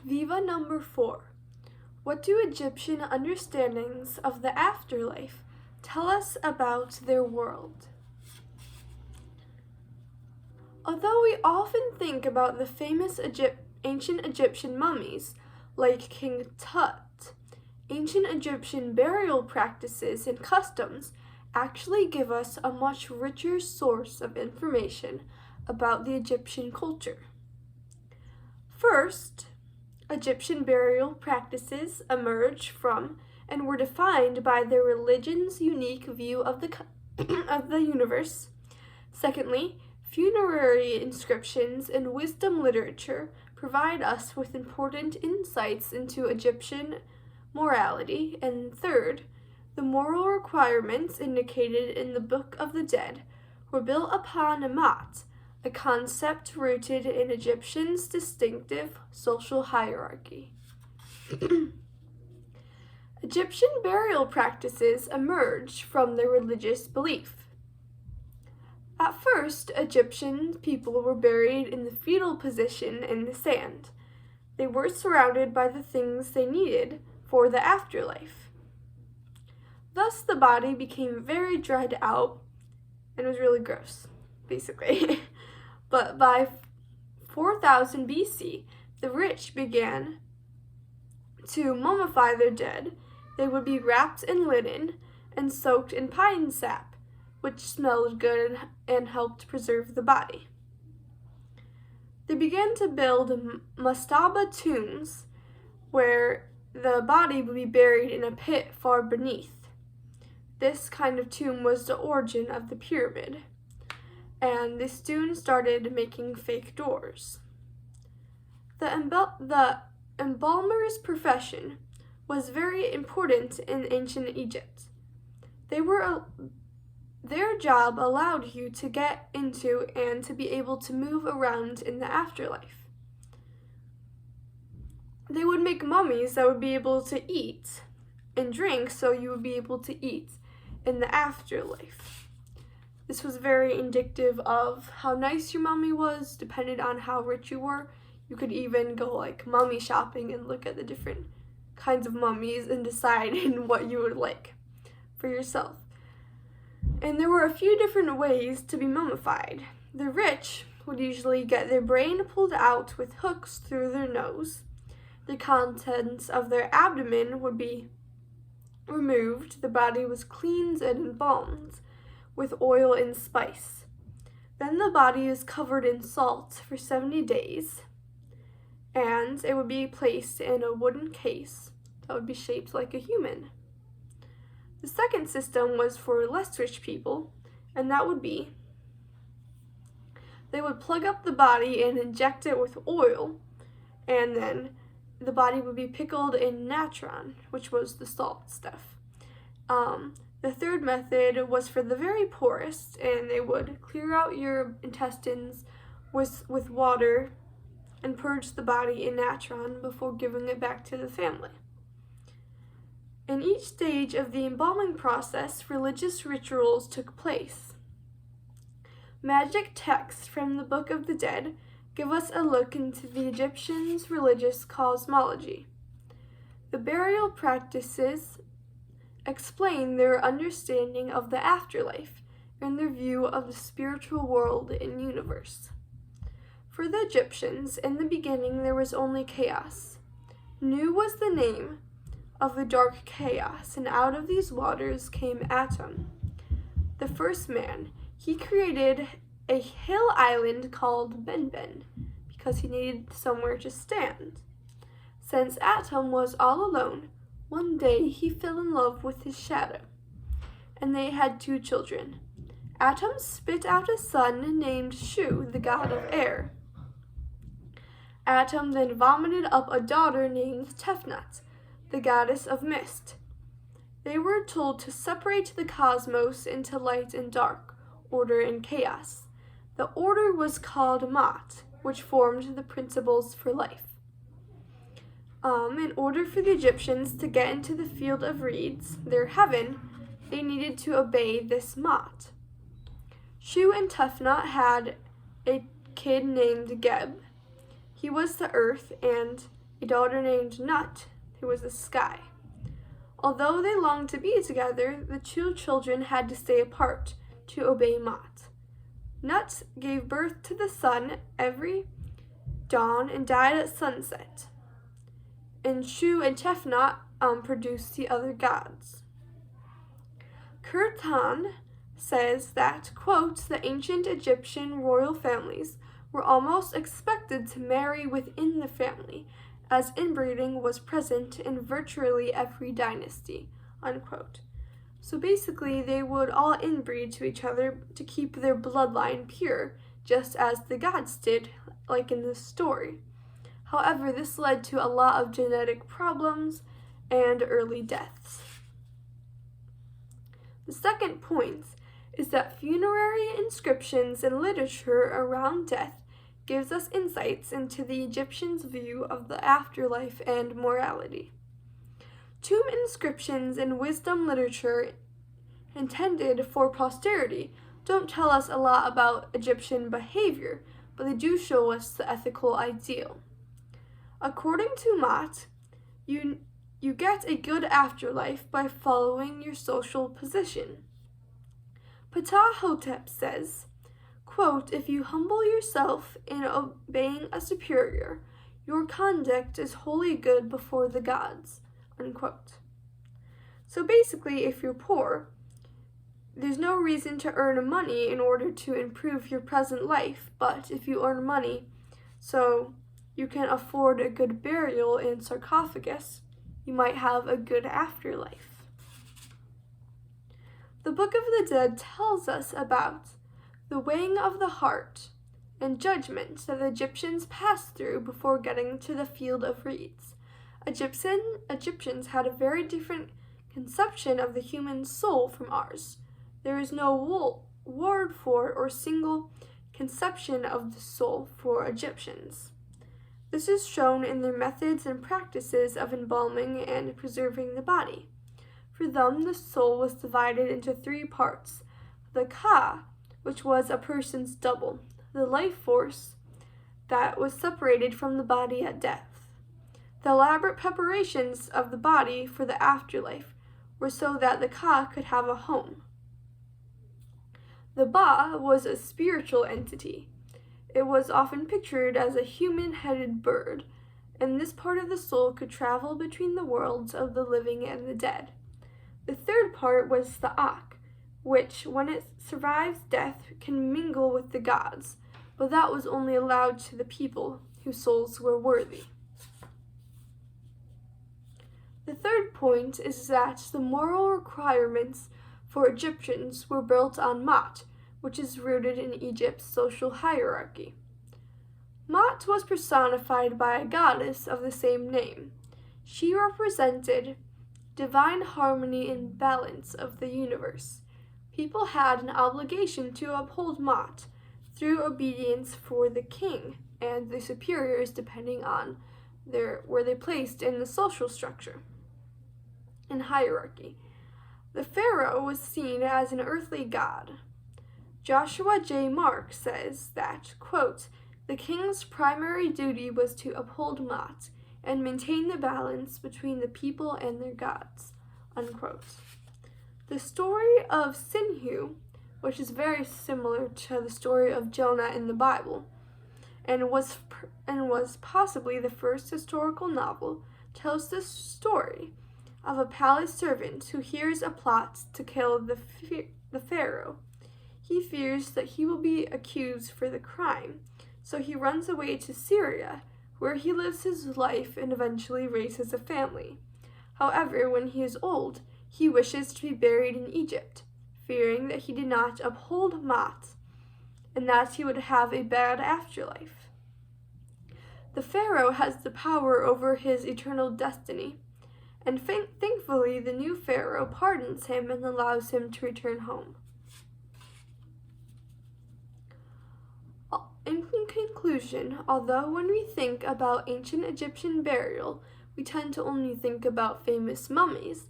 Viva number 4. What do Egyptian understandings of the afterlife tell us about their world? Although we often think about the famous ancient Egyptian mummies, like King Tut, ancient Egyptian burial practices and customs actually give us a much richer source of information about the Egyptian culture. First, Egyptian burial practices emerged from and were defined by their religion's unique view of the universe. Secondly, funerary inscriptions and wisdom literature provide us with important insights into Egyptian morality. And third, the moral requirements indicated in the Book of the Dead were built upon Amat, a concept rooted in Egyptians' distinctive social hierarchy. Egyptian burial practices emerged from their religious belief. At first, Egyptian people were buried in the fetal position in the sand. They were surrounded by the things they needed for the afterlife. Thus, the body became very dried out and was really gross, basically. But by 4000 BC, the rich began to mummify their dead. They would be wrapped in linen and soaked in pine sap, which smelled good and helped preserve the body. They began to build mastaba tombs where the body would be buried in a pit far beneath. This kind of tomb was the origin of the pyramid, and they soon started making fake doors. The embalmer's profession was very important in ancient Egypt. Their job allowed you to get into and to be able to move around in the afterlife. They would make mummies that would be able to eat and drink, so you would be able to eat in the afterlife. This was very indicative of how nice your mummy was, depended on how rich you were. You could even go mummy shopping and look at the different kinds of mummies and decide what you would like for yourself. And there were a few different ways to be mummified. The rich would usually get their brain pulled out with hooks through their nose. The contents of their abdomen would be removed. The body was cleaned and embalmed with oil and spice. Then the body is covered in salt for 70 days, and it would be placed in a wooden case that would be shaped like a human. The second system was for less rich people, and that would be they would plug up the body and inject it with oil, and then the body would be pickled in natron, which was the salt stuff. The third method was for the very poorest, and they would clear out your intestines with water and purge the body in natron before giving it back to the family. In each stage of the embalming process, religious rituals took place. Magic texts from the Book of the Dead give us a look into the Egyptians' religious cosmology. The burial practices explain their understanding of the afterlife and their view of the spiritual world and universe. For the Egyptians, in the beginning there was only chaos. Nu was the name of the dark chaos, and out of these waters came Atum, the first man. He created a hill island called Benben because he needed somewhere to stand. Since Atum was all alone, one day he fell in love with his shadow, and they had 2 children. Atum spit out a son named Shu, the god of air. Atum then vomited up a daughter named Tefnut, the goddess of mist. They were told to separate the cosmos into light and dark, order and chaos. The order was called Mat, which formed the principles for life. In order for the Egyptians to get into the field of reeds, their heaven, they needed to obey this Mat. Shu and Tefnut had a kid named Geb. He was the earth, and a daughter named Nut, who was the sky. Although they longed to be together, the two children had to stay apart to obey Mot. Nut gave birth to the sun every dawn and died at sunset. And Shu and Tefnut produced the other gods. Kirtan says that, quote, the ancient Egyptian royal families were almost expected to marry within the family, as inbreeding was present in virtually every dynasty, unquote. So basically, they would all inbreed to each other to keep their bloodline pure, just as the gods did, like in this story. However, this led to a lot of genetic problems and early deaths. The second point is that funerary inscriptions and literature around death gives us insights into the Egyptians' view of the afterlife and morality. Tomb inscriptions and wisdom literature intended for posterity don't tell us a lot about Egyptian behavior, but they do show us the ethical ideal. According to Mott, you get a good afterlife by following your social position. Ptahhotep says, quote, if you humble yourself in obeying a superior, your conduct is wholly good before the gods, unquote. So basically, if you're poor, there's no reason to earn money in order to improve your present life, but if you earn money so you can afford a good burial in sarcophagus, you might have a good afterlife. The Book of the Dead tells us about the weighing of the heart and judgment that the Egyptians passed through before getting to the field of reeds. Egyptians had a very different conception of the human soul from ours. There is no word for or single conception of the soul for Egyptians. This is shown in their methods and practices of embalming and preserving the body. For them, the soul was divided into three parts: the Ka, which was a person's double, the life force that was separated from the body at death. The elaborate preparations of the body for the afterlife were so that the Ka could have a home. The Ba was a spiritual entity. It was often pictured as a human-headed bird, and this part of the soul could travel between the worlds of the living and the dead. The third part was the Ak, which, when it survives death, can mingle with the gods, but that was only allowed to the people whose souls were worthy. The third point is that the moral requirements for Egyptians were built on Mot, which is rooted in Egypt's social hierarchy. Mot was personified by a goddess of the same name. She represented divine harmony and balance of the universe. People had an obligation to uphold Mot through obedience for the king and the superiors depending on where they placed in the social structure and hierarchy. The pharaoh was seen as an earthly god. Joshua J. Mark says that, quote, the king's primary duty was to uphold Mot and maintain the balance between the people and their gods, unquote. The story of Sinhu, which is very similar to the story of Jonah in the Bible, and was possibly the first historical novel, tells the story of a palace servant who hears a plot to kill the pharaoh. He fears that he will be accused for the crime, so he runs away to Syria, where he lives his life and eventually raises a family. However, when he is old, he wishes to be buried in Egypt, fearing that he did not uphold Mot, and that he would have a bad afterlife. The pharaoh has the power over his eternal destiny, and thankfully the new pharaoh pardons him and allows him to return home. In conclusion, although when we think about ancient Egyptian burial, we tend to only think about famous mummies,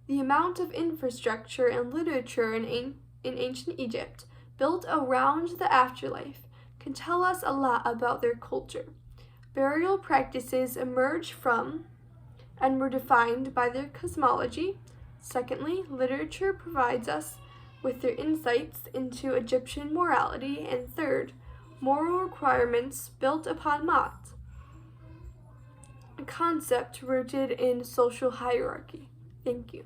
the amount of infrastructure and literature in ancient Egypt built around the afterlife can tell us a lot about their culture. Burial practices emerge from and were defined by their cosmology. Secondly, literature provides us with their insights into Egyptian morality. And third, moral requirements built upon Ma'at, a concept rooted in social hierarchy. Thank you.